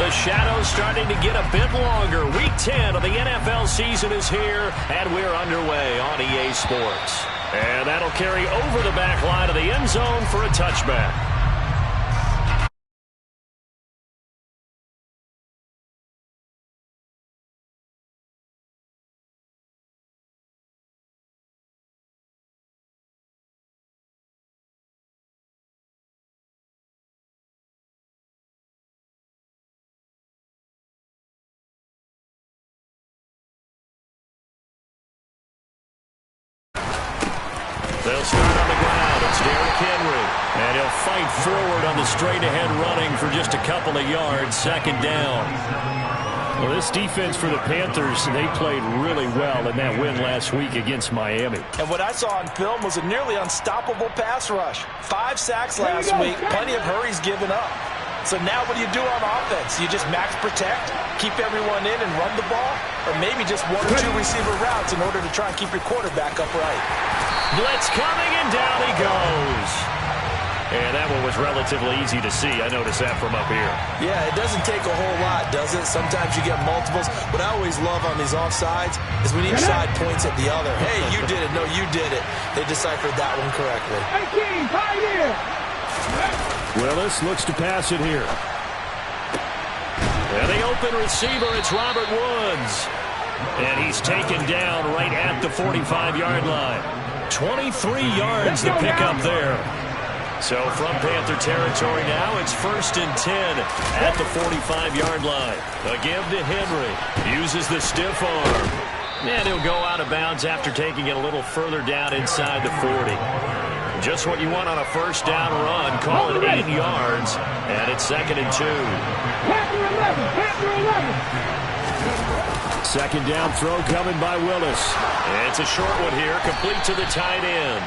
the shadows starting to get a bit longer. Week 10 of the NFL season is here, and we're underway on EA Sports. And that'll carry over the back line of the end zone for a touchback. They'll start on the ground. It's Derrick Henry. And he'll fight forward on the straight-ahead running for just a couple of yards. Second down. Well, this defense for the Panthers, they played really well in that win last week against Miami. And what I saw on film was a nearly unstoppable pass rush. 5 sacks last week. Plenty of hurries given up. So now what do you do on offense? You just max protect, keep everyone in and run the ball? Or maybe just 1 or 2 receiver routes in order to try and keep your quarterback upright? Blitz coming, and down he goes. And that one was relatively easy to see. I noticed that from up here. Yeah, it doesn't take a whole lot, does it? Sometimes you get multiples. What I always love on these offsides is when each side points at the other. Hey, you did it. No, you did it. They deciphered that one correctly. Willis looks to pass it here. And the open receiver, it's Robert Woods. And he's taken down right at the 45-yard line. 23 yards to pick up there. So from Panther territory now, it's 1st and 10 at the 45-yard line. A give to Henry. Uses the stiff arm. And he'll go out of bounds after taking it a little further down inside the 40. Just what you want on a first down run. Call it 8 yards. And it's 2nd and 2. Second down throw coming by Willis. It's a short one here, complete to the tight end.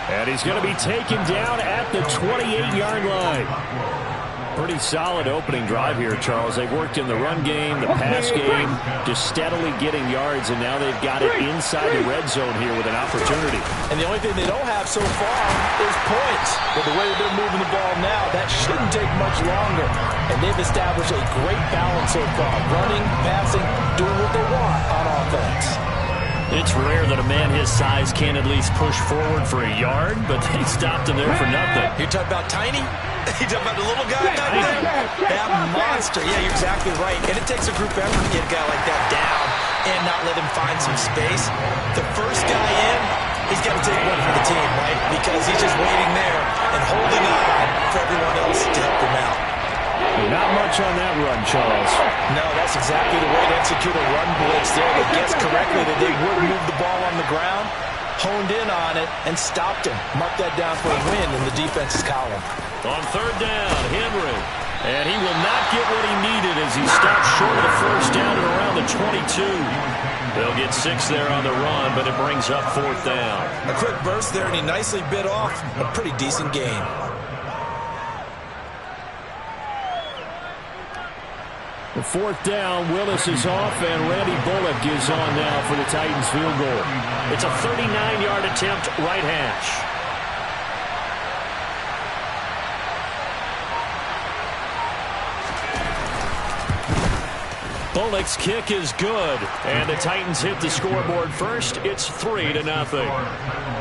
And he's going to be taken down at the 28-yard line. Pretty solid opening drive here, Charles. They've worked in the run game, the pass game, just steadily getting yards, and now they've got it inside the red zone here with an opportunity. And the only thing they don't have so far is points. But the way that they're moving the ball now, that shouldn't take much longer. And they've established a great balance so far. Running, passing, doing what they want on offense. It's rare that a man his size can at least push forward for a yard, but they stopped him there for nothing. You're talking about tiny? You're talking about the little guy back there? That monster. Yeah, you're exactly right. And it takes a group effort to get a guy like that down and not let him find some space. The first guy in, he's got to take one for the team, right? Because he's just waiting there and holding on for everyone else to help him out. Not much on that run, Charles. No, that's exactly the way to execute a run blitz there. They guessed correctly that they would move the ball on the ground, honed in on it, and stopped him. Mark that down for a win in the defense's column. On 3rd down, Henry. And he will not get what he needed as he stopped short of the first down at around the 22. They'll get 6 there on the run, but it brings up 4th down. A quick burst there, and he nicely bit off a pretty decent gain. The 4th down, Willis is off, and Randy Bullock is on now for the Titans field goal. It's a 39-yard attempt, right hash. Bullock's kick is good, and the Titans hit the scoreboard first. It's 3-0.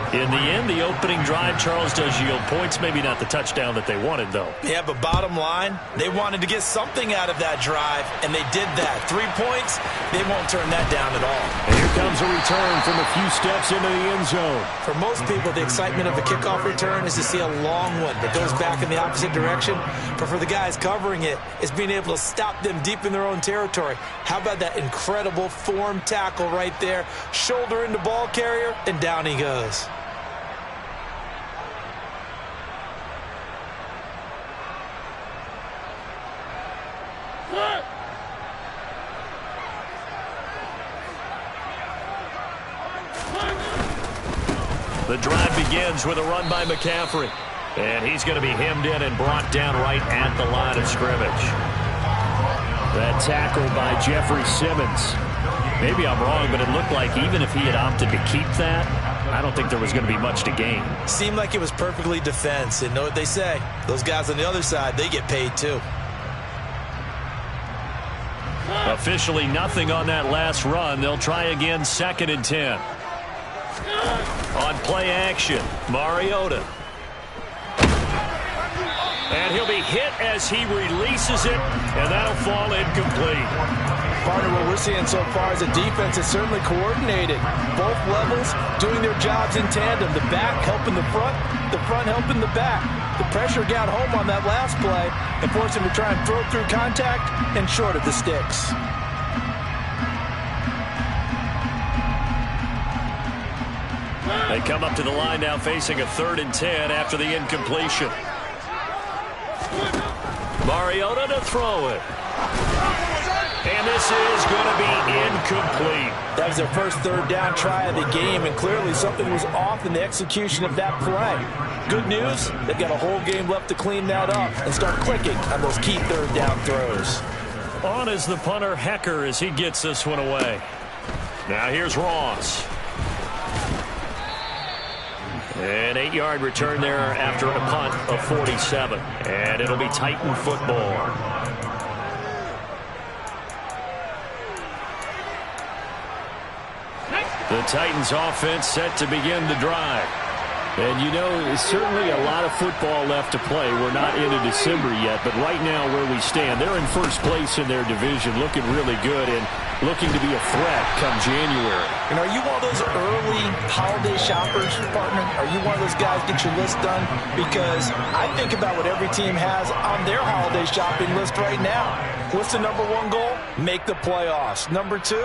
In the end, the opening drive, Charles, does yield points. Maybe not the touchdown that they wanted, though. Yeah, but bottom line, they wanted to get something out of that drive, and they did that. 3 points, they won't turn that down at all. And here comes a return from a few steps into the end zone. For most people, the excitement of a kickoff return is to see a long one that goes back in the opposite direction. But for the guys covering it, it's being able to stop them deep in their own territory. How about that incredible form tackle right there? Shoulder into ball carrier, and down he goes. The drive begins with a run by McCaffrey. And he's going to be hemmed in and brought down right at the line of scrimmage. That tackle by Jeffrey Simmons. Maybe I'm wrong, but it looked like even if he had opted to keep that, I don't think there was going to be much to gain. Seemed like it was perfectly defense. And know what they say? Those guys on the other side, they get paid too. Officially nothing on that last run. They'll try again, 2nd and 10. On play action, Mariota. And he'll be hit as he releases it, and that'll fall incomplete. Partner, what we're seeing so far is the defense is certainly coordinated. Both levels doing their jobs in tandem. The back helping the front helping the back. The pressure got home on that last play and forced him to try and throw through contact and short of the sticks. They come up to the line now facing a 3rd and 10 after the incompletion. Mariota to throw it. And this is going to be incomplete. That was their first 3rd down try of the game, and clearly something was off in the execution of that play. Good news, they've got a whole game left to clean that up and start clicking on those key 3rd down throws. On is the punter, Hecker, as he gets this one away. Now here's Ross. An 8-yard return there after a punt of 47. And it'll be Titan football. The Titans offense set to begin the drive. And, you know, certainly a lot of football left to play. We're not into December yet, but right now where we stand, they're in first place in their division, looking really good and looking to be a threat come January. And are you one of those early holiday shoppers, partner? Are you one of those guys get your list done? Because I think about what every team has on their holiday shopping list right now. What's the number 1 goal? Make the playoffs. Number 2,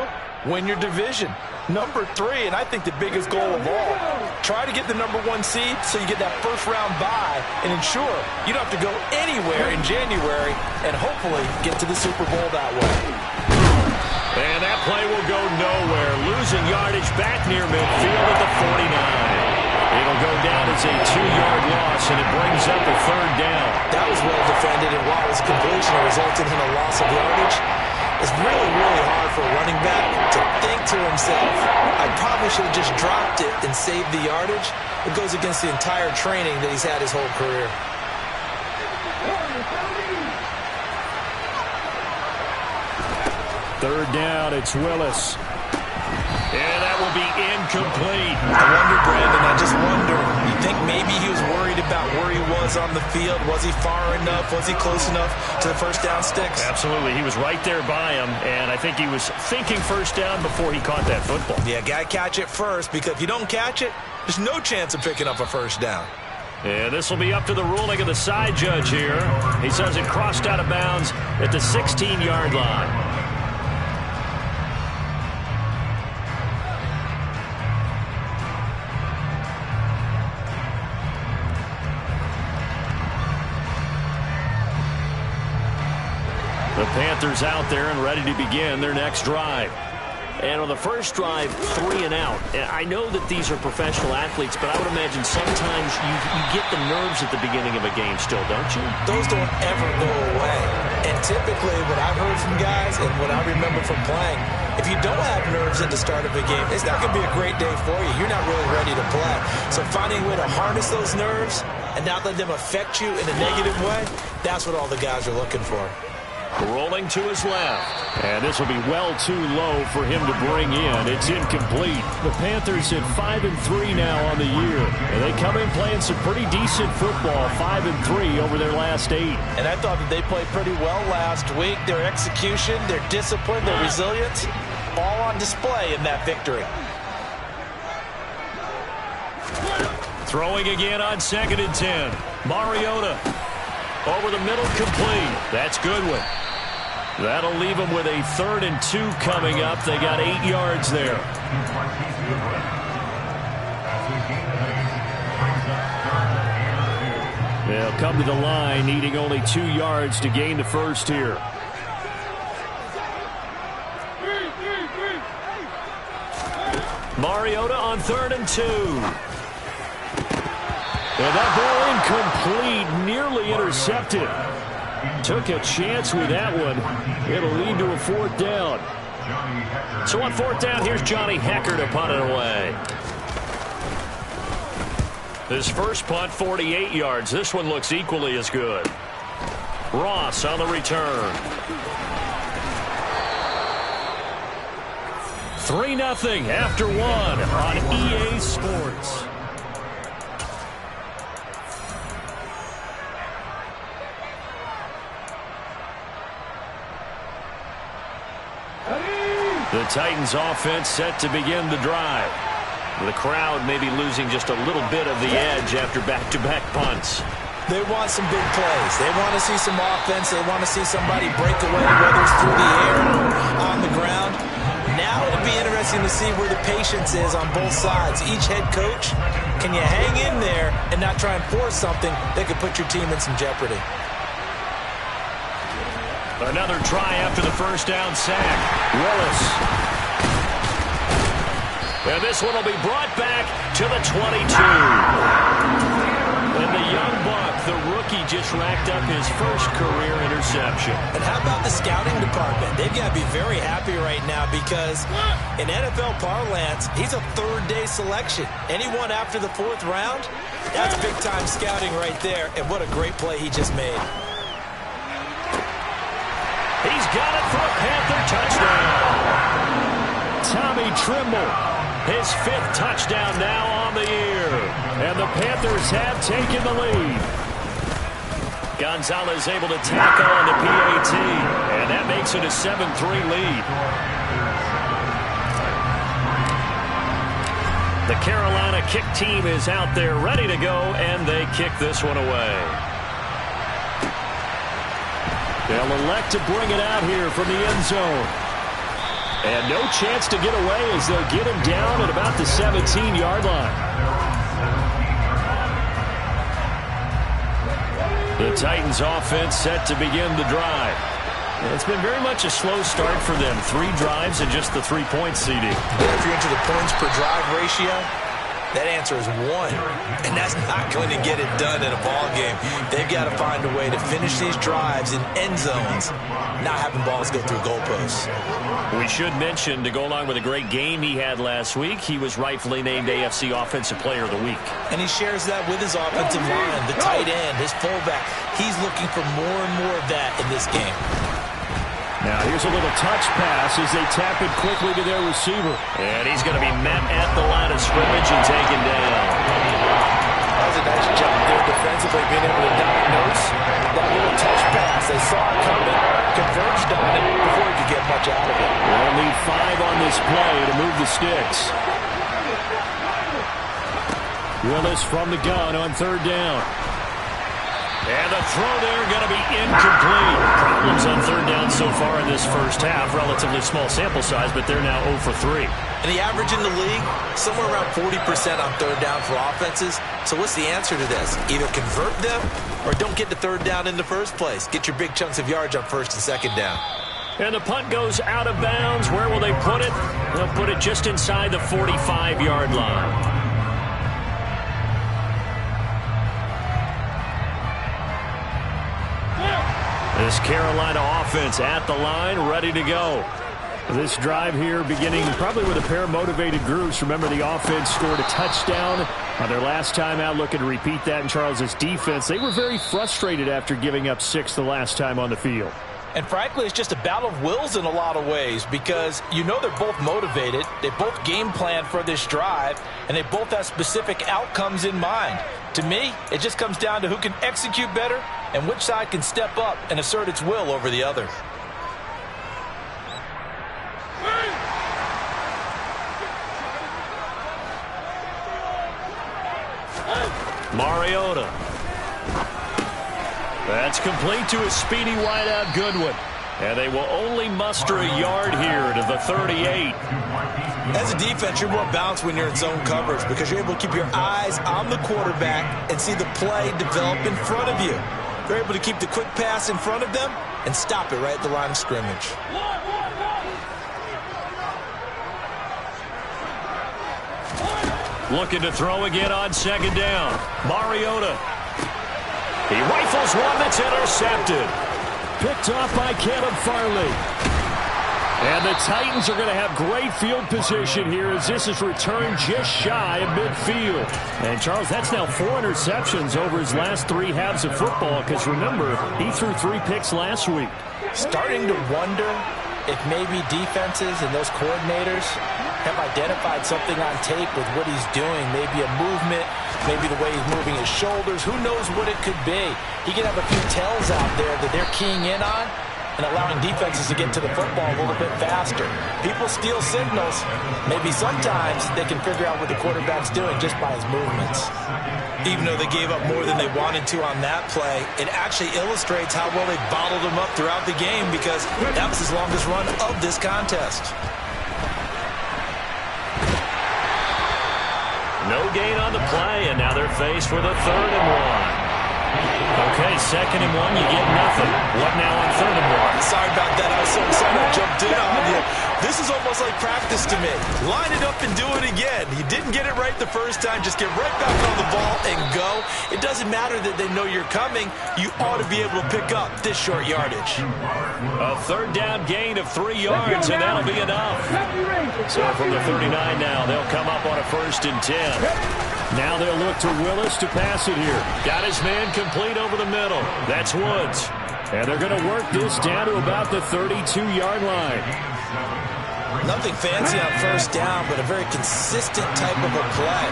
win your division. Number 3, and I think the biggest goal of all, try to get the number 1 seed so you get that first-round bye and ensure you don't have to go anywhere in January and hopefully get to the Super Bowl that way. And that play will go nowhere. Losing yardage back near midfield at the 49. It'll go down as a 2-yard loss, and it brings up a 3rd down. That was well defended, and while his completion resulted in a loss of yardage, it's really, really hard for a running back to think to himself, I probably should have just dropped it and saved the yardage. It goes against the entire training that he's had his whole career. Third down, it's Willis. And that will be incomplete. I wonder, Brandon, I just wonder, you think maybe he was worried about where he was on the field? Was he far enough? Was he close enough to the first down sticks? Absolutely. He was right there by him, and I think he was thinking first down before he caught that football. Yeah, got to catch it first, because if you don't catch it, there's no chance of picking up a first down. And this will be up to the ruling of the side judge here. He says it crossed out of bounds at the 16-yard line. The Panthers out there and ready to begin their next drive. And on the first drive, 3 and out. I know that these are professional athletes, but I would imagine sometimes you get the nerves at the beginning of a game still, don't you? Those don't ever go away. And typically what I've heard from guys and what I remember from playing, if you don't have nerves at the start of a game, it's not going to be a great day for you. You're not really ready to play. So finding a way to harness those nerves and not let them affect you in a negative way, that's what all the guys are looking for. Rolling to his left. And this will be well too low for him to bring in. It's incomplete. The Panthers at 5-3 now on the year. And they come in playing some pretty decent football, 5-3 over their last 8. And I thought that they played pretty well last week. Their execution, their discipline, their resilience, all on display in that victory. Throwing again on 2nd and 10. Mariota over the middle, complete. That's Goodwin. That'll leave them with a 3rd and 2 coming up. They got 8 yards there. They'll come to the line needing only 2 yards to gain the first here. Mariota on 3rd and 2. And that ball incomplete, nearly intercepted. Took a chance with that one. It'll lead to a 4th down. So on 4th down, here's Johnny Hecker to punt it away. His first punt, 48 yards. This one looks equally as good. Ross on the return. 3-0 after one on EA Sports. The Titans offense set to begin the drive. The crowd may be losing just a little bit of the edge after back-to-back punts. They want some big plays. They want to see some offense. They want to see somebody break away, whether it's through the air or on the ground. Now it'll be interesting to see where the patience is on both sides. Each head coach, can you hang in there and not try and force something that could put your team in some jeopardy? Another try after the first down sack. Willis. And this one will be brought back to the 22. And the young buck, the rookie, just racked up his first career interception. And how about the scouting department? They've got to be very happy right now because in NFL parlance, he's a third-day selection. Anyone after the fourth round, that's big-time scouting right there. And what a great play he just made. He's got it for a Panther touchdown. Tommy Trimble, his 5th touchdown now on the year. And the Panthers have taken the lead. Gonzalez able to tackle on the PAT. And that makes it a 7-3 lead. The Carolina kick team is out there ready to go, and they kick this one away. They'll elect to bring it out here from the end zone. And no chance to get away as they'll get him down at about the 17-yard line. The Titans offense set to begin the drive. It's been very much a slow start for them. 3 drives and just the 3-point CD. If you're into the points per drive ratio, that answer is 1. And that's not going to get it done in a ball game. They've got to find a way to finish these drives in end zones, not having balls go through goalposts. We should mention, to go along with a great game he had last week, he was rightfully named AFC Offensive Player of the Week. And he shares that with his offensive line, the tight end, his fullback. He's looking for more and more of that in this game. Now here's a little touch pass as they tap it quickly to their receiver. And he's going to be met at the line of scrimmage and taken down. That was a nice job there defensively, being able to diagnose that little touch pass. They saw it coming, converged on it before he could get much out of it. They'll need 5 on this play to move the sticks. Willis from the gun on 3rd down. And the throw there going to be incomplete. Problems on 3rd down so far in this first half. Relatively small sample size, but they're now 0 for 3. And the average in the league, somewhere around 40% on 3rd down for offenses. So what's the answer to this? Either convert them or don't get to 3rd down in the first place. Get your big chunks of yards on 1st and 2nd down. And the punt goes out of bounds. Where will they put it? They'll put it just inside the 45-yard line. This Carolina offense at the line, ready to go. This drive here beginning probably with a pair of motivated groups. Remember, the offense scored a touchdown on their last time out. Looking to repeat that in Charles's defense. They were very frustrated after giving up 6 the last time on the field. And frankly, it's just a battle of wills in a lot of ways because you know they're both motivated. They both game plan for this drive, and they both have specific outcomes in mind. To me, it just comes down to who can execute better and which side can step up and assert its will over the other. Mariota. That's complete to a speedy wideout Goodwin. And they will only muster a yard here to the 38. As a defense, you're more balanced when you're in zone coverage because you're able to keep your eyes on the quarterback and see the play develop in front of you. You're able to keep the quick pass in front of them and stop it right at the line of scrimmage. Looking to throw again on 2nd down. Mariota. He rifles one that's intercepted. Picked off by Caleb Farley. And the Titans are going to have great field position here as this is returned just shy of midfield. And, Charles, that's now 4 interceptions over his last 3 halves of football because, remember, he threw 3 picks last week. Starting to wonder if maybe defenses and those coordinators have identified something on tape with what he's doing, maybe a movement, maybe the way he's moving his shoulders, who knows what it could be. He could have a few tells out there that they're keying in on and allowing defenses to get to the football a little bit faster. People steal signals. Maybe sometimes they can figure out what the quarterback's doing just by his movements. Even though they gave up more than they wanted to on that play, it actually illustrates how well they bottled him up throughout the game, because that was his longest run of this contest. No gain on the play, and now they're faced with a 3rd and 1. Okay, 2nd and 1, you get nothing. What now on 3rd and 1? Sorry about that. I was so excited I jumped in on you. This is almost like practice to me. Line it up and do it again. You didn't get it right the first time. Just get right back on the ball and go. It doesn't matter that they know you're coming. You ought to be able to pick up this short yardage. A 3rd down gain of 3 yards, and that'll be enough. So from the 39 now, they'll come up on a 1st and 10. Now they'll look to Willis to pass it here. Got his man complete over the middle. That's Woods. And they're going to work this down to about the 32-yard line. Nothing fancy on 1st down, but a very consistent type of a play.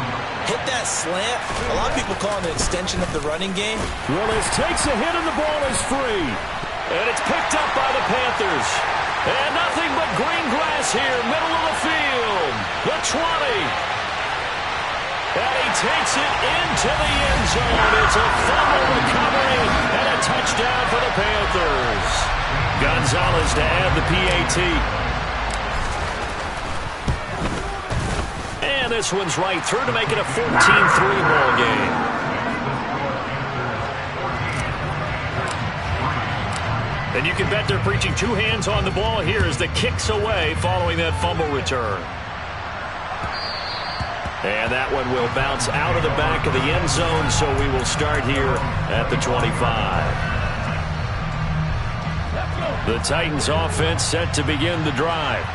Hit that slant. A lot of people call it an extension of the running game. Willis takes a hit and the ball is free. And it's picked up by the Panthers. And nothing but green grass here, middle of the field. The 20. And he takes it into the end zone. It's a fumble recovery and a touchdown for the Panthers. Gonzalez to add the PAT. And this one's right through to make it a 14-3 ball game. And you can bet they're preaching 2 hands on the ball here as the kick's away following that fumble return. And that one will bounce out of the back of the end zone, so we will start here at the 25. The Titans offense set to begin the drive.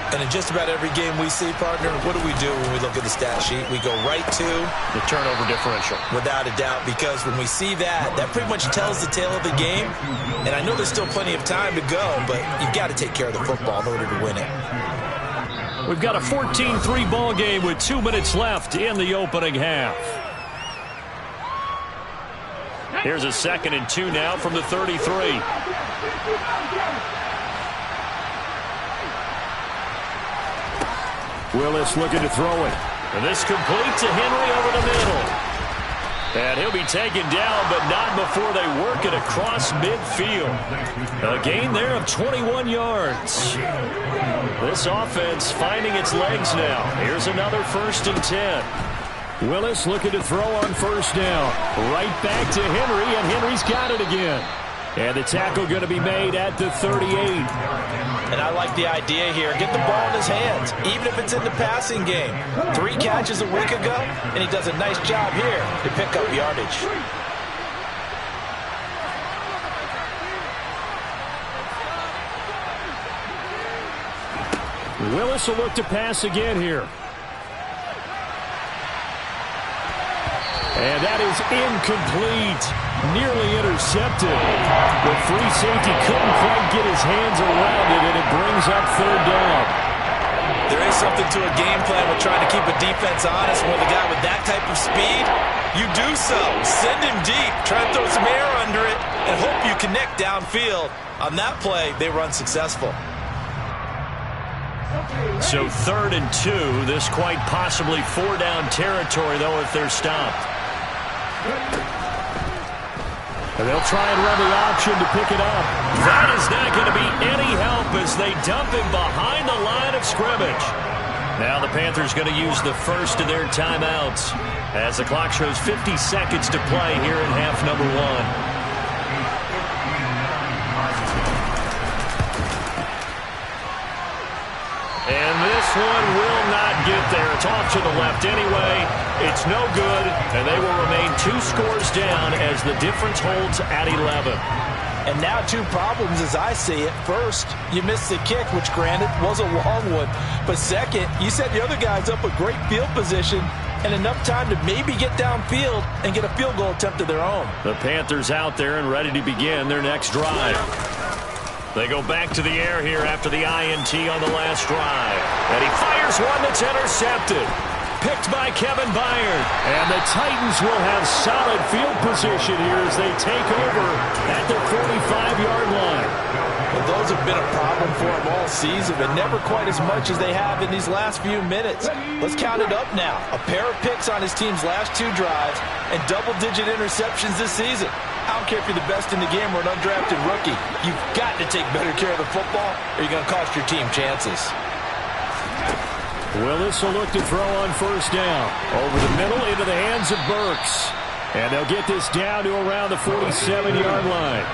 And in just about every game we see, partner, what do we do when we look at the stat sheet? We go right to the turnover differential. Without a doubt, because when we see that, that pretty much tells the tale of the game. And I know there's still plenty of time to go, but you've got to take care of the football in order to win it. We've got a 14-3 ball game with 2 minutes left in the opening half. Here's a 2nd and 2 now from the 33. Willis looking to throw it. And this complete to Henry over the middle. And he'll be taken down, but not before they work it across midfield. A gain there of 21 yards. This offense finding its legs now. Here's another 1st and 10. Willis looking to throw on 1st down. Right back to Henry, and Henry's got it again. And the tackle going to be made at the 38. And I like the idea here. Get the ball in his hands, even if it's in the passing game. 3 catches a week ago, and he does a nice job here to pick up yardage. Willis will look to pass again here. And that is incomplete. Nearly intercepted. The free safety couldn't quite get his hands around it, and it brings up 3rd down. There is something to a game plan with trying to keep a defense honest. With a guy with that type of speed, you do so. Send him deep. Try to throw some air under it and hope you connect downfield. On that play, they run successful. So 3rd and 2. This quite possibly 4-down territory, though, if they're stopped. And they'll try and run the option to pick it up. That is not going to be any help as they dump him behind the line of scrimmage. Now the Panthers going to use the first of their timeouts as the clock shows 50 seconds to play here in half number 1. And this one will not get there. It's off to the left anyway. It's no good, and they will remain 2 scores down as the difference holds at 11. And now 2 problems as I see it. First, you missed the kick, which granted was a long one. But second, you set the other guys up with great field position and enough time to maybe get downfield and get a field goal attempt of their own. The Panthers out there and ready to begin their next drive. They go back to the air here after the INT on the last drive. And he fires one that's intercepted. Picked by Kevin Byard. And the Titans will have solid field position here as they take over at the 45-yard line. Well, those have been a problem for them all season, but never quite as much as they have in these last few minutes. Let's count it up now. A pair of picks on his team's last 2 drives and double-digit interceptions this season. I don't care if you're the best in the game or an undrafted rookie. You've got to take better care of the football or you're going to cost your team chances. Willis will look to throw on first down. Over the middle into the hands of Burks. And they'll get this down to around the 47-yard line.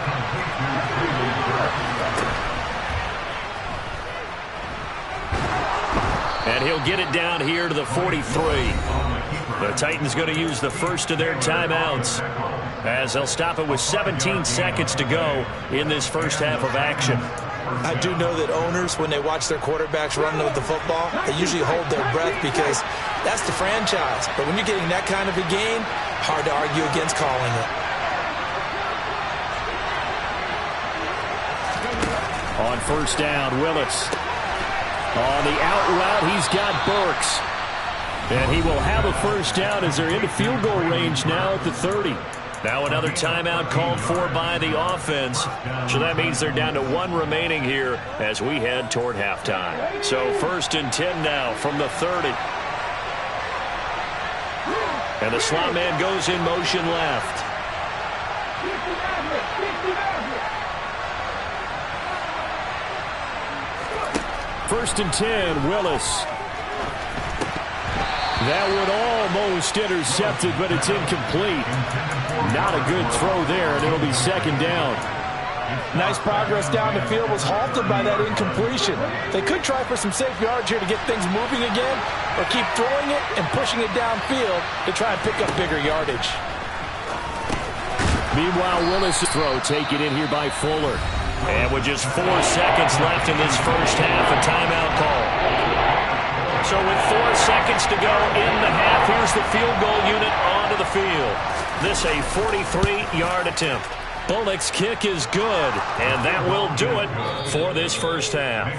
And he'll get it down here to the 43. The Titans going to use the first of their timeouts as they'll stop it with 17 seconds to go in this first half of action. I do know that owners, when they watch their quarterbacks run with the football, they usually hold their breath because that's the franchise. But when you're getting that kind of a game, hard to argue against calling it. On first down, Willis. On the out route, he's got Burks. And he will have a first down as they're into field goal range now at the 30. Now another timeout called for by the offense. So that means they're down to 1 remaining here as we head toward halftime. So 1st and 10 now from the 30. And the slot man goes in motion left. First and 10, Willis. That one almost intercepted, but it's incomplete. Not a good throw there, and it'll be second down. Nice progress down the field was halted by that incompletion. They could try for some safe yards here to get things moving again, or keep throwing it and pushing it downfield to try and pick up bigger yardage. Meanwhile, Willis' throw taken in here by Fuller. And with just 4 seconds left in this first half, a timeout call. So with 4 seconds to go in the half, here's the field goal unit onto the field. This a 43-yard attempt. Bullock's kick is good, and that will do it for this first half.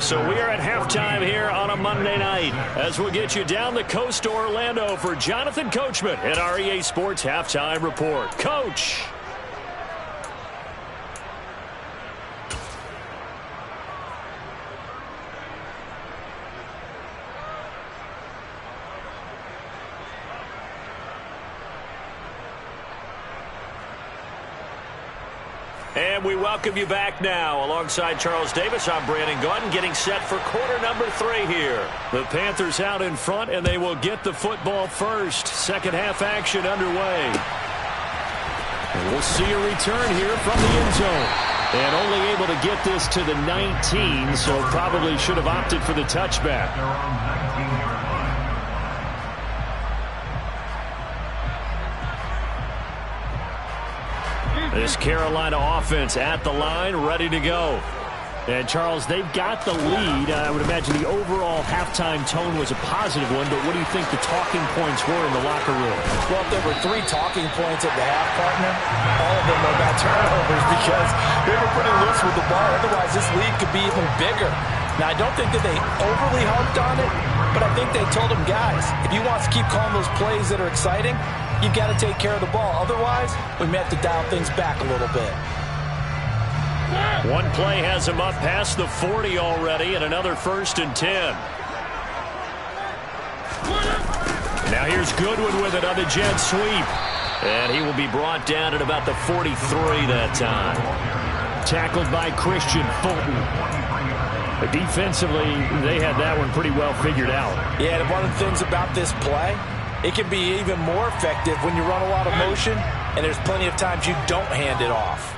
So we are at halftime here on a Monday night as we'll get you down the coast to Orlando for Jonathan Coachman at our EA Sports Halftime Report. Coach! And we welcome you back now. Alongside Charles Davis, I'm Brandon Gaudin, getting set for quarter number 3 here. The Panthers out in front, and they will get the football first. Second half action underway. And we'll see a return here from the end zone. And only able to get this to the 19, so probably should have opted for the touchback. This Carolina offense at the line, ready to go. And, Charles, they've got the lead. I would imagine the overall halftime tone was a positive one, but what do you think the talking points were in the locker room? Well, if there were 3 talking points at the half, partner, all of them were about turnovers because they were pretty loose with the ball. Otherwise, this lead could be even bigger. Now, I don't think that they overly harped on it, but I think they told them, guys, if you want to keep calling those plays that are exciting, you've got to take care of the ball. Otherwise, we may have to dial things back a little bit. One play has him up past the 40 already, and another 1st and 10. Now here's Goodwin with it on the jet sweep. And he will be brought down at about the 43 that time. Tackled by Christian Fulton. But defensively, they had that one pretty well figured out. Yeah, and one of the things about this play, it can be even more effective when you run a lot of motion, and there's plenty of times you don't hand it off.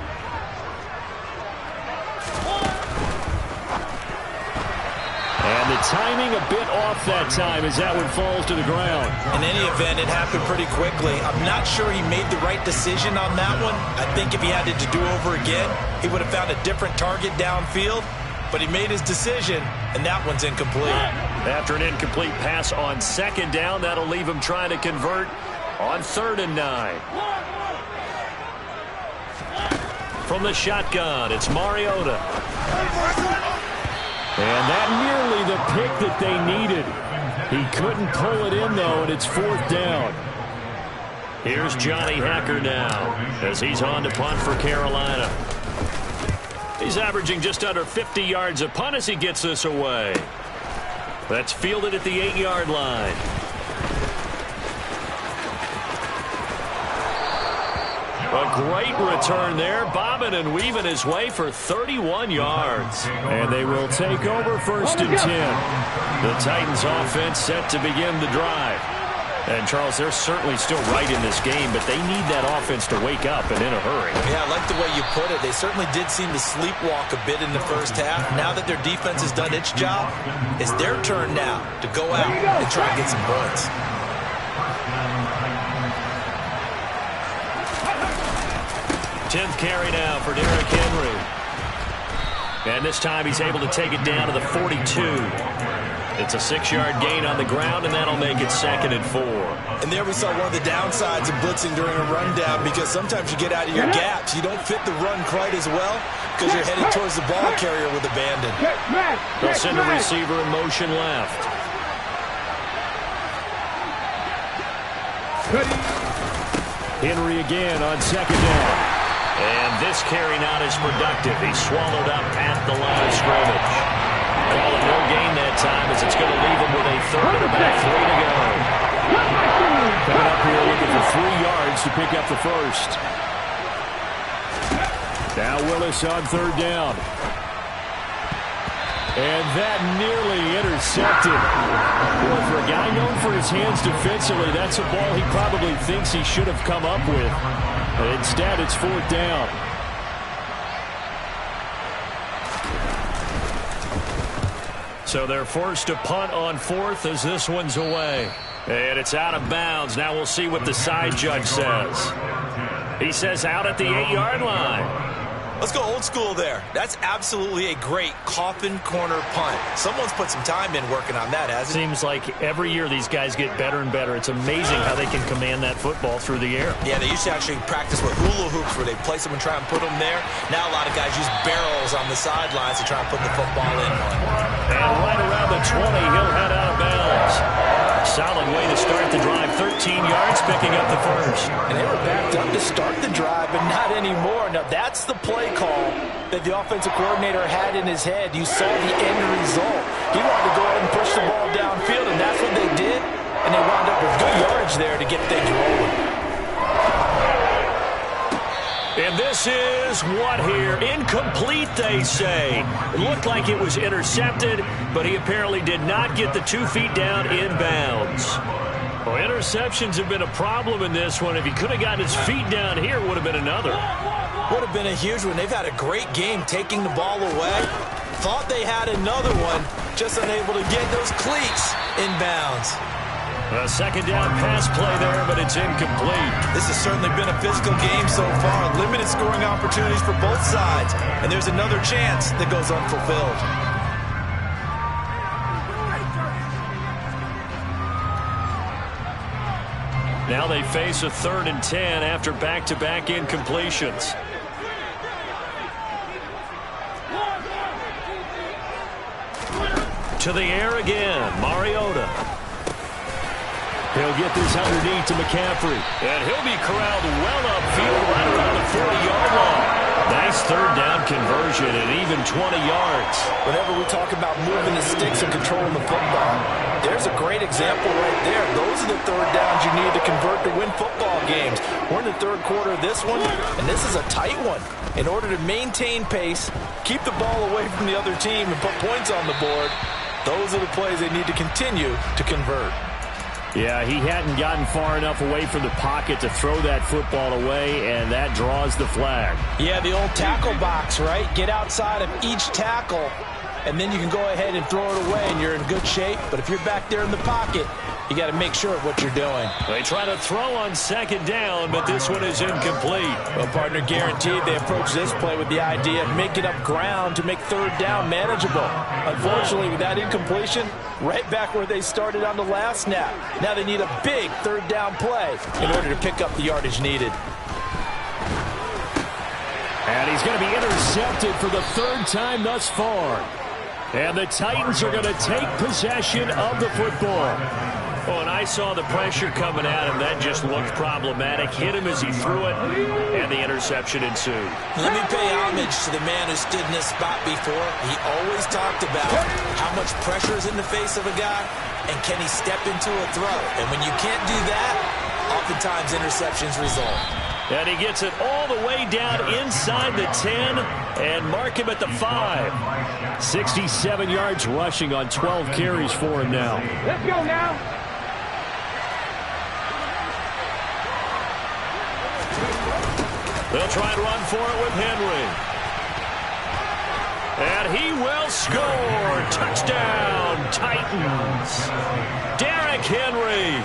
And the timing a bit off that time as that one falls to the ground. In any event, it happened pretty quickly. I'm not sure he made the right decision on that one. I think if he had it to do over again, he would have found a different target downfield. But he made his decision, and that one's incomplete. After an incomplete pass on second down, that'll leave him trying to convert on 3rd and 9. From the shotgun, it's Mariota. And that nearly the pick that they needed. He couldn't pull it in, though, and it's 4th down. Here's Johnny Hacker now as he's on to punt for Carolina. He's averaging just under 50 yards a punt as he gets this away. That's fielded at the 8-yard line. A great return there, bobbing and weaving his way for 31 yards. And they will take over 1st and 10. The Titans offense set to begin the drive. And, Charles, they're certainly still right in this game, but they need that offense to wake up and in a hurry. Yeah, I like the way you put it. They certainly did seem to sleepwalk a bit in the first half. Now that their defense has done its job, it's their turn now to go out and try and get some points. Tenth carry now for Derrick Henry. And this time he's able to take it down to the 42. It's a 6-yard gain on the ground, and that'll make it 2nd and 4. And there we saw one of the downsides of blitzing during a rundown, because sometimes you get out of your gaps. You don't fit the run quite as well because you're headed towards the ball carrier with abandon. They'll send a receiver in motion left. Henry again on 2nd down. And this carry not as productive. He's swallowed up at the line of scrimmage. Call it no gain that time, as it's going to leave him with a 3rd and about 3 to go. Coming up here looking for 3 yards to pick up the 1st. Now Willis on 3rd down. And that nearly intercepted. Boy, for a guy known for his hands defensively, that's a ball he probably thinks he should have come up with. But instead, it's 4th down. So they're forced to punt on 4th as this one's away. And it's out of bounds. Now we'll see what the side judge says. He says out at the 8-yard line. Let's go old school there. That's absolutely a great coffin corner punt. Someone's put some time in working on that, hasn't it? Seems like every year these guys get better and better. It's amazing how they can command that football through the air. Yeah, they used to actually practice with hula hoops where they place them and try and put them there. Now a lot of guys use barrels on the sidelines to try and put the football in. And right around the 20, he'll head out of bounds. Solid way to start the drive. 13 yards, picking up the 1st. And they were backed up to start the drive, but not anymore. Now, that's the play call that the offensive coordinator had in his head. You saw the end result. He wanted to go ahead and push the ball downfield, and that's what they did. And they wound up with good yardage there to get things rolling. And this is what here? Incomplete, they say. It looked like it was intercepted, but he apparently did not get the 2 feet down inbounds. Well, interceptions have been a problem in this one. If he could have gotten his feet down here, it would have been another. Would have been a huge one. They've had a great game taking the ball away. Thought they had another one, just unable to get those cleats inbounds. A 2nd down pass play there, but it's incomplete. This has certainly been a physical game so far. Limited scoring opportunities for both sides. And there's another chance that goes unfulfilled. Now they face a 3rd and 10 after back-to-back incompletions. To the air again, Mariota. He'll get this underneath to McCaffrey. And he'll be corralled well upfield right around the 40-yard line. Nice 3rd down conversion and even 20 yards. Whenever we talk about moving the sticks and controlling the football, there's a great example right there. Those are the 3rd downs you need to convert to win football games. We're in the 3rd quarter of this one, and this is a tight one. In order to maintain pace, keep the ball away from the other team, and put points on the board, those are the plays they need to continue to convert. Yeah, he hadn't gotten far enough away from the pocket to throw that football away, and that draws the flag. Yeah, the old tackle box, right? Get outside of each tackle, and then you can go ahead and throw it away, and you're in good shape. But if you're back there in the pocket, you got to make sure of what you're doing. They try to throw on 2nd down, but this one is incomplete. Well, partner, guaranteed they approach this play with the idea of making up ground to make 3rd down manageable. Unfortunately, with that incompletion, right back where they started on the last snap. Now they need a big 3rd down play in order to pick up the yardage needed. And he's going to be intercepted for the third time thus far. And the Titans are going to take possession of the football. Oh, and I saw the pressure coming at him. That just looked problematic. Hit him as he threw it, and the interception ensued. Let me pay homage to the man who stood in this spot before. He always talked about how much pressure is in the face of a guy, and can he step into a throw. And when you can't do that, oftentimes interceptions result. And he gets it all the way down inside the 10 and mark him at the 5. 67 yards rushing on 12 carries for him now. Let's go now. They'll try and run for it with Henry. And he will score. Touchdown, Titans. Derrick Henry.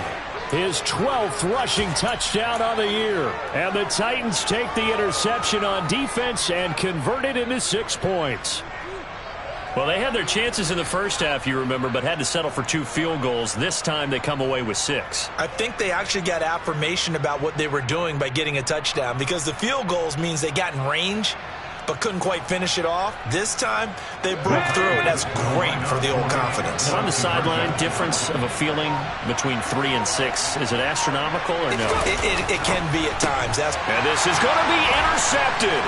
His 12th rushing touchdown on the year. And the Titans take the interception on defense and convert it into 6 points. Well, they had their chances in the first half, you remember, but had to settle for 2 field goals. This time they come away with 6. I think they actually got affirmation about what they were doing by getting a touchdown, because the field goals means they got in range but couldn't quite finish it off. This time they broke through, and that's great for the old confidence. On the sideline, difference of a feeling between 3 and 6, is it astronomical or no? It can be at times. And this is going to be intercepted.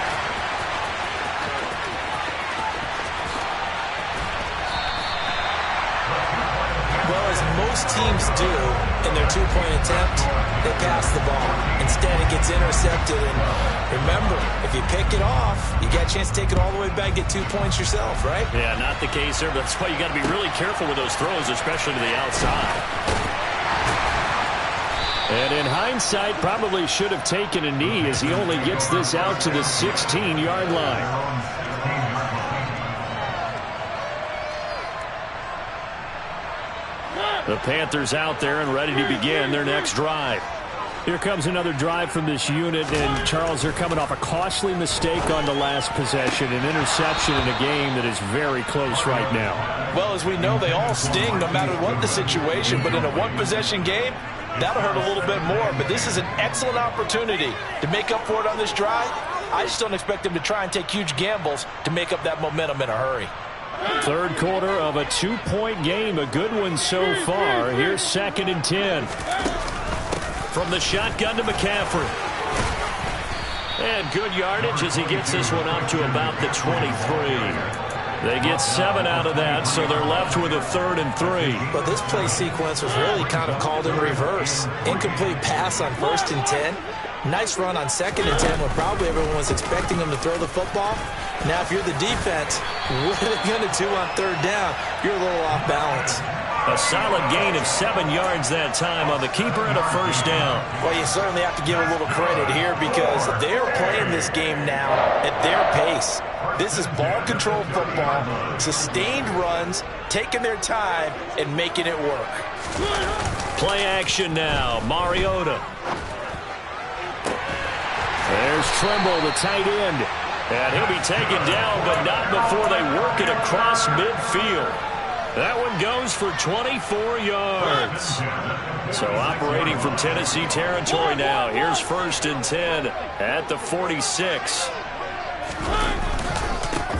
Most teams do in their 2-point attempt, they pass the ball. Instead, it gets intercepted. And remember, if you pick it off, you got a chance to take it all the way back, get 2 points yourself, right? Yeah, not the case there, but that's why you got to be really careful with those throws, especially to the outside. And in hindsight, probably should have taken a knee as he only gets this out to the 16-yard line. The Panthers out there and ready to begin their next drive. Here comes another drive from this unit, and Charles, they're coming off a costly mistake on the last possession, an interception in a game that is very close right now. Well, as we know, they all sting no matter what the situation, but in a one-possession game, that'll hurt a little bit more. But this is an excellent opportunity to make up for it on this drive. I just don't expect them to try and take huge gambles to make up that momentum in a hurry. Third quarter of a 2-point game, a good one so far. Here's 2nd and 10. From the shotgun to McCaffrey. And good yardage as he gets this one up to about the 23. They get 7 out of that, so they're left with a 3rd and 3. But this play sequence was really kind of called in reverse. Incomplete pass on 1st and 10. Nice run on 2nd and 10 when probably everyone was expecting them to throw the football. Now, if you're the defense, what are they going to do on 3rd down? You're a little off balance. A solid gain of 7 yards that time on the keeper and a 1st down. Well, you certainly have to give a little credit here because they're playing this game now at their pace. This is ball control football, sustained runs, taking their time and making it work. Play action now, Mariota. There's Trimble, the tight end. And he'll be taken down, but not before they work it across midfield. That one goes for 24 yards. So operating from Tennessee territory now. Here's 1st and 10 at the 46.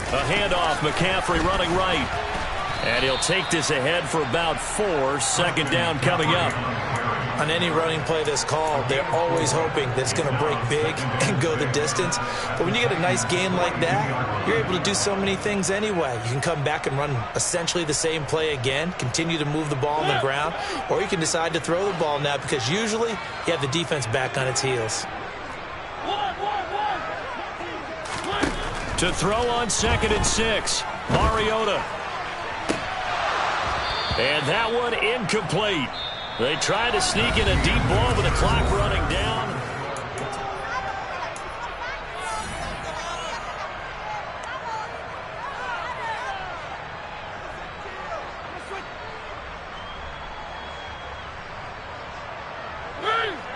A handoff, McCaffrey running right. And he'll take this ahead for about 4. 2nd down coming up. On any running play that's called, they're always hoping that it's going to break big and go the distance. But when you get a nice game like that, you're able to do so many things anyway. You can come back and run essentially the same play again, continue to move the ball on the ground, or you can decide to throw the ball now because usually you have the defense back on its heels. To throw on 2nd and 6, Mariota. And that one incomplete. They try to sneak in a deep ball with the clock running down.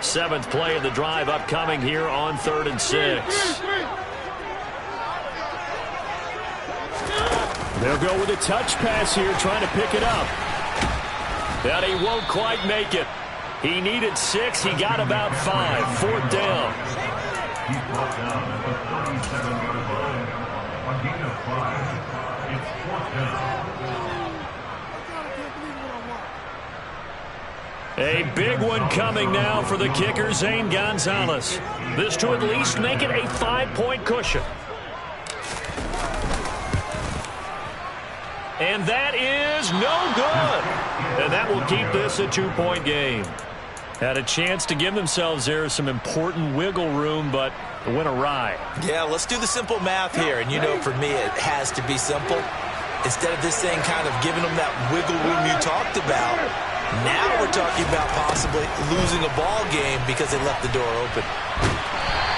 Seventh play of the drive upcoming here on 3rd and 6. They'll go with a touch pass here, trying to pick it up. And he won't quite make it. He needed 6. He got about 5. 4th down. brought down at the 37-yard line. A gain of 5. It's 4th down. A big one coming now for the kicker, Zane Gonzalez. This to at least make it a 5-point cushion. And that is no good. And that will keep this a 2-point game. Had a chance to give themselves there some important wiggle room, but it went awry. Yeah, let's do the simple math here. And you know, for me, it has to be simple. Instead of this thing kind of giving them that wiggle room you talked about, now we're talking about possibly losing a ball game because they left the door open.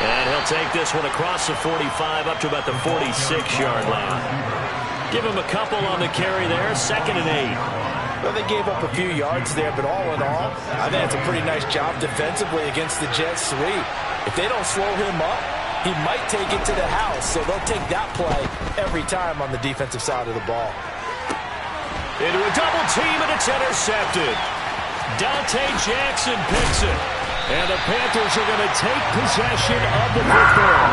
And he'll take this one across the 45 up to about the 46-yard line. Give him a couple on the carry there, 2nd and 8. Well, they gave up a few yards there, but all in all, I think it's a pretty nice job defensively against the Jets sweep. If they don't slow him up, he might take it to the house, so they'll take that play every time on the defensive side of the ball. Into a double team, and it's intercepted. Dante Jackson picks it. And the Panthers are going to take possession of the football.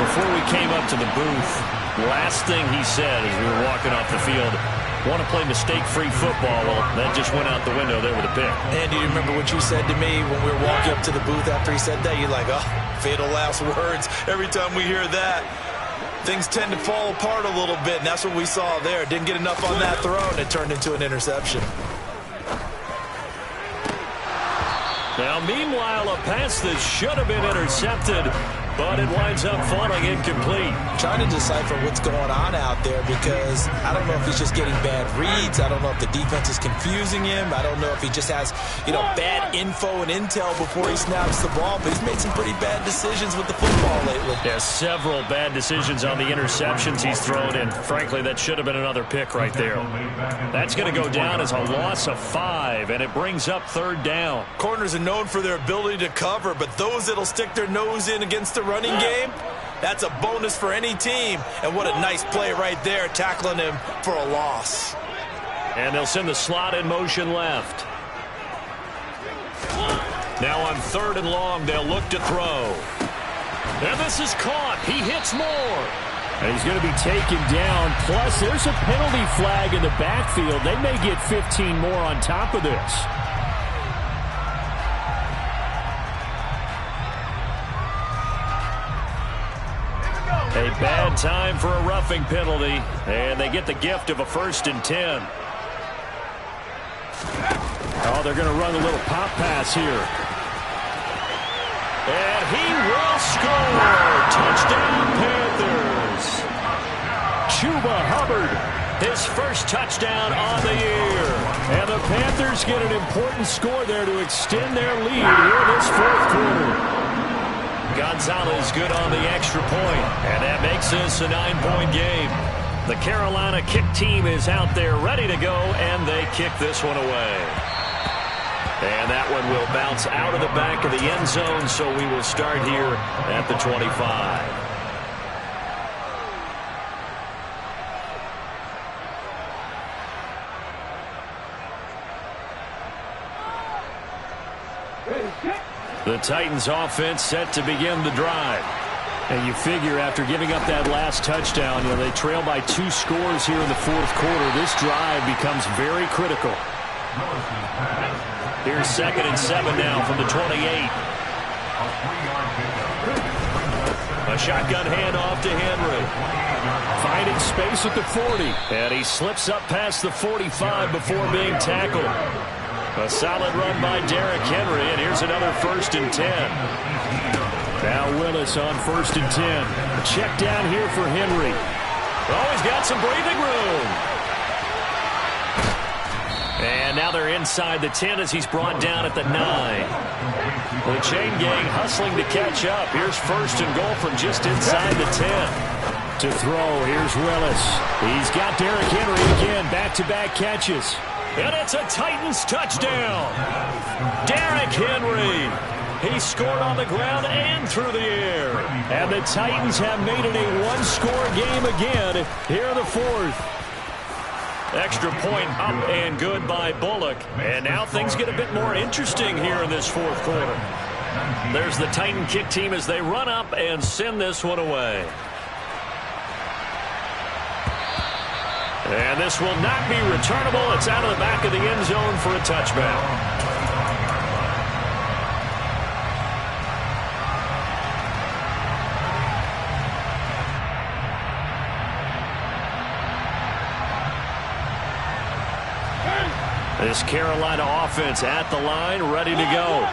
Before we came up to the booth, the last thing he said as we were walking off the field, want to play mistake-free football. Well, that just went out the window there with a pick. And do you remember what you said to me when we were walking up to the booth after he said that? You're like, oh, fatal last words. Every time we hear that, things tend to fall apart a little bit, and that's what we saw there. Didn't get enough on that throw, and it turned into an interception. Now, meanwhile, a pass that should have been intercepted, but it winds up falling incomplete. Trying to decipher what's going on out there because I don't know if he's just getting bad reads. I don't know if the defense is confusing him. I don't know if he just has, bad info and intel before he snaps the ball. But he's made some pretty bad decisions with the football lately. Yeah, several bad decisions on the interceptions he's thrown, and frankly, that should have been another pick right there. That's going to go down as a loss of 5, and it brings up 3rd down. Corners are known for their ability to cover, but those that'll stick their nose in against the running game, that's a bonus for any team. And what a nice play right there, tackling him for a loss. And they'll send the slot in motion left. Now on 3rd and long, they'll look to throw. And this is caught. He hits more. And he's going to be taken down. Plus, there's a penalty flag in the backfield. They may get 15 more on top of this. A bad time for a roughing penalty, and they get the gift of a 1st and 10. Oh, they're going to run a little pop pass here. And he will score! Touchdown, Panthers! Chuba Hubbard, his first touchdown on the year. And the Panthers get an important score there to extend their lead here in this 4th quarter. Gonzalez good on the extra point, and that makes this a 9-point game. The Carolina kick team is out there ready to go, and they kick this one away. And that one will bounce out of the back of the end zone, so we will start here at the 25. The Titans offense set to begin the drive. And you figure after giving up that last touchdown, they trail by 2 scores here in the 4th quarter. This drive becomes very critical. Here's 2nd and 7 now from the 28. A shotgun handoff to Henry. Finding space at the 40. And he slips up past the 45 before being tackled. A solid run by Derrick Henry, and here's another 1st and 10. Now Willis on 1st and 10. A check down here for Henry. Oh, he's got some breathing room. And now they're inside the 10 as he's brought down at the 9. The chain gang hustling to catch up. Here's 1st and goal from just inside the 10. To throw, here's Willis. He's got Derrick Henry again, back-to-back catches. And it's a Titans touchdown. Derrick Henry. He scored on the ground and through the air. And the Titans have made it a 1-score game again here in the 4th. Extra point up and good by Bullock. And now things get a bit more interesting here in this 4th quarter. There's the Titan kick team as they run up and send this one away. And this will not be returnable. It's out of the back of the end zone for a touchback. This Carolina offense at the line, ready to go.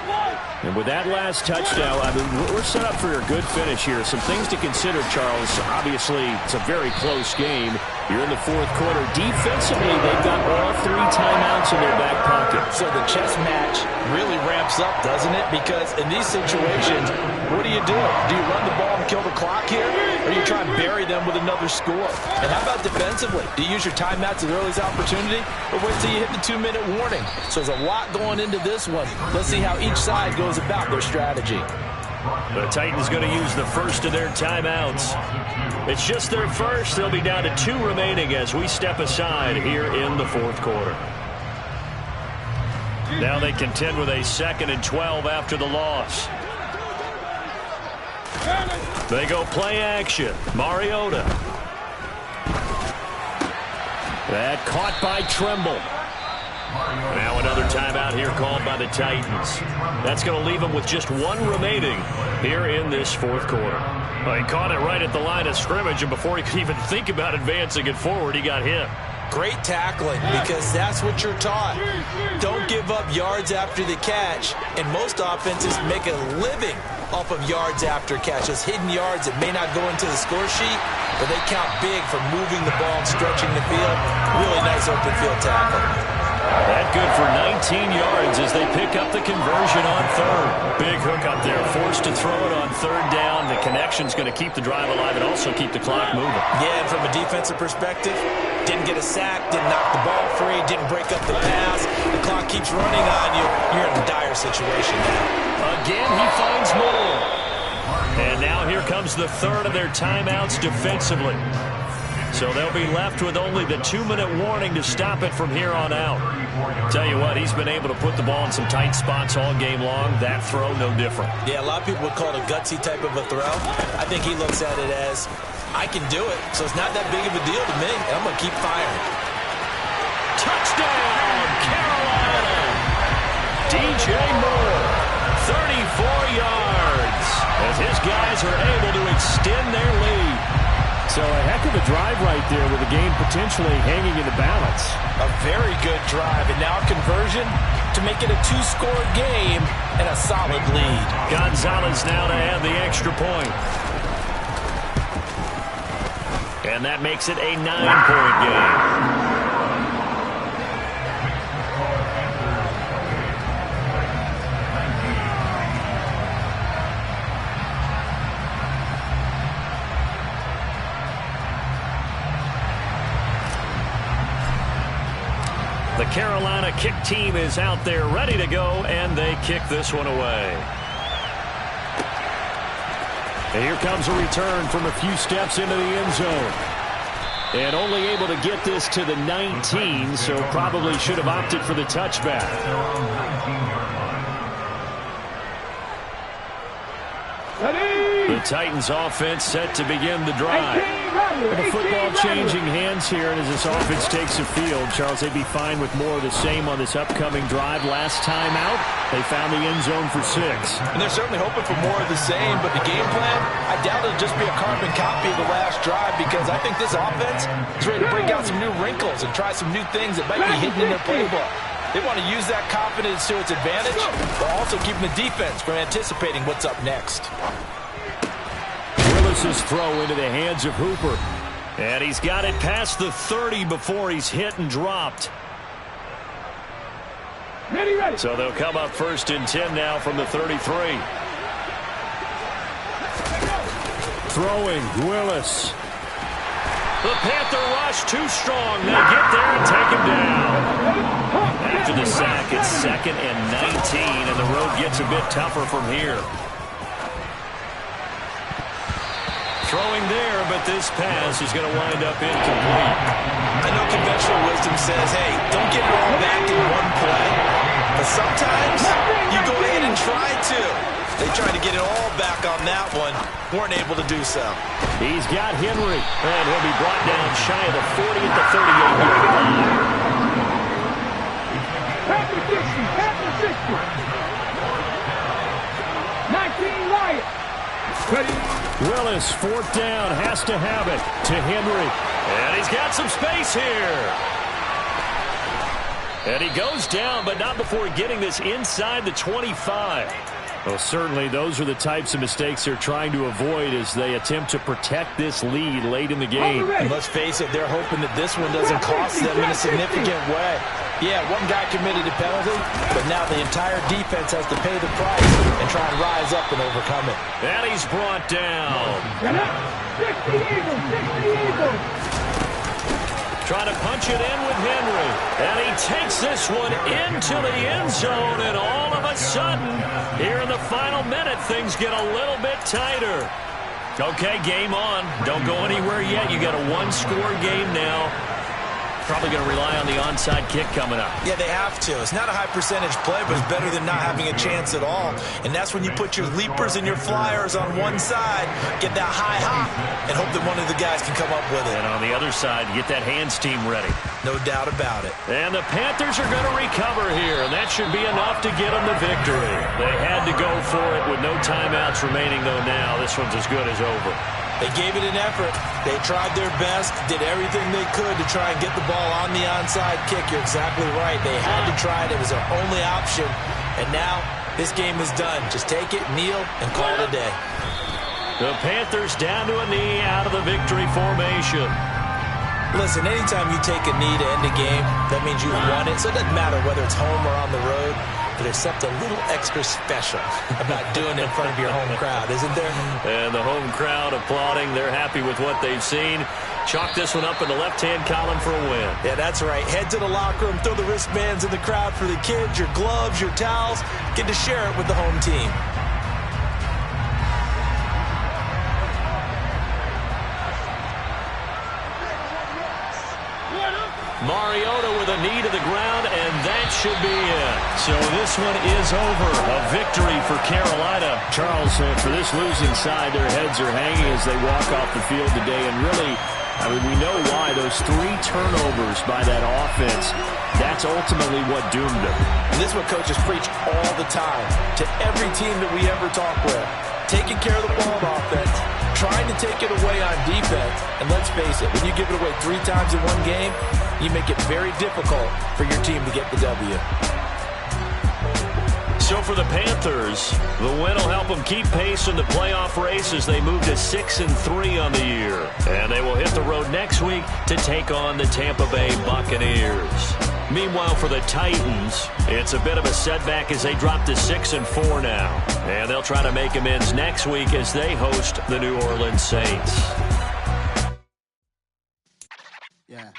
And with that last touchdown, I mean, we're set up for a good finish here. Some things to consider, Charles. Obviously, it's a very close game. You're in the fourth quarter. Defensively, they've got all 3 timeouts in their back pocket. So the chess match really ramps up, doesn't it? Because in these situations, what do you do? Do you run the ball and kill the clock here? Or do you try and bury them with another score? And how about defensively? Do you use your timeouts at the earliest opportunity? Or wait till you hit the 2-minute warning? So there's a lot going into this one. Let's see how each side goes about their strategy. The Titans going to use the first of their timeouts. It's just their first. They'll be down to 2 remaining as we step aside here in the fourth quarter. Now they contend with a 2nd and 12 after the loss. They go play action. Mariota. That caught by Tremble. Now another timeout here called by the Titans. That's going to leave them with just 1 remaining here in this fourth quarter. Well, he caught it right at the line of scrimmage, and before he could even think about advancing it forward, he got hit. Great tackling, because that's what you're taught. Don't give up yards after the catch. And most offenses make a living off of yards after catches, hidden yards that may not go into the score sheet, but they count big for moving the ball and stretching the field. Really nice open field tackle. That good for 19 yards as they pick up the conversion on 3rd. Big hook up there, forced to throw it on 3rd down. The connection's going to keep the drive alive and also keep the clock moving. Yeah, and from a defensive perspective, didn't get a sack, didn't knock the ball free, didn't break up the pass. The clock keeps running on you. You're in a dire situation now. Again, he finds more. And now here comes the 3rd of their timeouts defensively. So they'll be left with only the 2-minute warning to stop it from here on out. Tell you what, he's been able to put the ball in some tight spots all game long. That throw, no different. Yeah, a lot of people would call it a gutsy type of a throw. I think he looks at it as, I can do it, so it's not that big of a deal to me, and I'm going to keep firing. Touchdown, Carolina! DJ Moore, 34 yards, as his guys are able to extend their lead. So a heck of a drive right there with the game potentially hanging in the balance. A very good drive, and now a conversion to make it a 2-score game and a solid lead. Gonzalez now to add the extra point. And that makes it a 9-point game. The Carolina kick team is out there ready to go, and they kick this one away. And here comes a return from a few steps into the end zone. And only able to get this to the 19, so probably should have opted for the touchback. The Titans offense set to begin the drive. The football changing hands here, and as this offense takes the field, Charles, they'd be fine with more of the same on this upcoming drive. Last time out, they found the end zone for 6. And they're certainly hoping for more of the same, but the game plan, I doubt it'll just be a carbon copy of the last drive, because I think this offense is ready to break out some new wrinkles and try some new things that might be hidden in their playbook. They want to use that confidence to its advantage, while also keeping the defense from anticipating what's up next. Willis's throw into the hands of Hooper. And he's got it past the 30 before he's hit and dropped. So they'll come up 1st and 10 now from the 33. Throwing, Willis. The Panther rush too strong. They get there and take him down. After the sack, it's 2nd and 19, and the road gets a bit tougher from here. Throwing there, but this pass is going to wind up incomplete. I know conventional wisdom says, hey, don't get it all back in one play. But sometimes you go ahead and try to. They tried to get it all back on that one. Weren't able to do so. He's got Henry. And he'll be brought down shy of the 40 at the 38-yard line. Panther 60. 19 Wyatt. Ready. Willis, fourth down, has to have it to Henry. And he's got some space here. And he goes down, but not before getting this inside the 25. Well, certainly those are the types of mistakes they're trying to avoid as they attempt to protect this lead late in the game. And let's face it, they're hoping that this one doesn't cost them in a significant way. Yeah, one guy committed a penalty, but now the entire defense has to pay the price and try and rise up and overcome it. And he's brought down. 60 Eagles. Trying to punch it in with Henry. And he takes this one into the end zone, and all of a sudden, here in the final minute, things get a little bit tighter. Okay, game on. Don't go anywhere yet. You got a one-score game now. Probably going to rely on the onside kick coming up. Yeah, they have to. It's not a high-percentage play, but it's better than not having a chance at all. And that's when you put your leapers and your flyers on one side, get that high hop, and hope that one of the guys can come up with it. And on the other side, get that hands team ready. No doubt about it. And the Panthers are going to recover here, and that should be enough to get them the victory. They had to go for it with no timeouts remaining, though now this one's as good as over. They gave it an effort. They tried their best, did everything they could to try and get the ball on the onside kick. You're exactly right. They had to try it. It was their only option. And now this game is done. Just take it, kneel, and call it a day. The Panthers down to a knee out of the victory formation. Listen, anytime you take a knee to end a game, that means you've won it. So it doesn't matter whether it's home or on the road. But there's something a little extra special about doing it in front of your home crowd, isn't there? And the home crowd applauding. They're happy with what they've seen. Chalk this one up in the left-hand column for a win. Yeah, that's right. Head to the locker room, throw the wristbands in the crowd for the kids, your gloves, your towels. Get to share it with the home team. Mariota with a knee to the ground, and that should be it. So this one is over. A victory for Carolina. Charles, for this losing side, their heads are hanging as they walk off the field today. And really, I mean, we know why. Those 3 turnovers by that offense, that's ultimately what doomed them. And this is what coaches preach all the time to every team that we ever talk with. Taking care of the ball on offense, trying to take it away on defense. And let's face it, when you give it away 3 times in one game, you make it very difficult for your team to get the W. So for the Panthers, the win will help them keep pace in the playoff race as they move to 6-3 on the year. And they will hit the road next week to take on the Tampa Bay Buccaneers. Meanwhile, for the Titans, it's a bit of a setback as they drop to 6-4 now. And they'll try to make amends next week as they host the New Orleans Saints. Yeah.